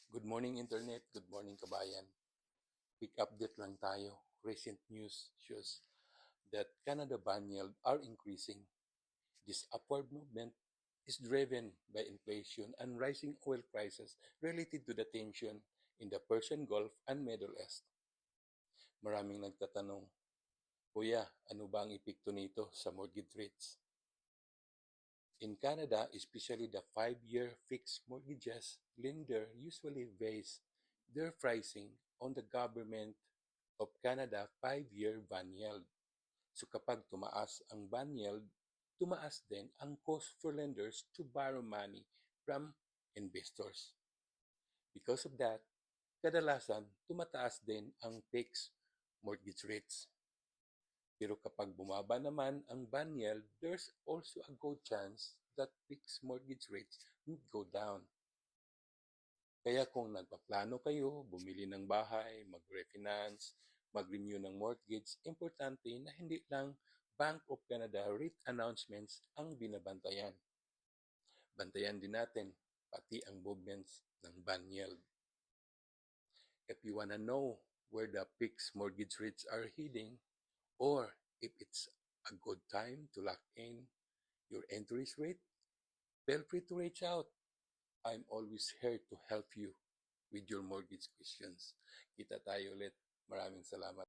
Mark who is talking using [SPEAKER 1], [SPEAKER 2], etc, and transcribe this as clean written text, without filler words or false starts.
[SPEAKER 1] Good morning, Internet. Good morning, kabayan. Quick update lang tayo. Recent news shows that Canada bond yield are increasing. This upward movement is driven by inflation and rising oil prices related to the tension in the Persian Gulf and Middle East. Maraming nagtatanong, Kuya, ano ba ang epekto nito sa mortgage rates? In Canada, especially the 5-year fixed mortgages, lender usually base their pricing on the Government of Canada 5-year bond yield. So kapag tumaas ang bond yield, tumaas din ang cost for lenders to borrow money from investors. Because of that, kadalasan tumataas din ang fixed mortgage rates. Pero kapag bumaba naman ang bond yield, there's also a good chance that fixed mortgage rates would go down. Kaya kung nagpaplano kayo, bumili ng bahay, mag-refinance, mag-renew ng mortgage, importante na hindi lang Bank of Canada rate announcements ang binabantayan. Bantayan din natin pati ang movements ng bond yield. If you wanna know where the fixed mortgage rates are heading, or if it's a good time to lock in your interest rate, feel free to reach out. I'm always here to help you with your mortgage questions. Kita tayo ulit. Maraming salamat.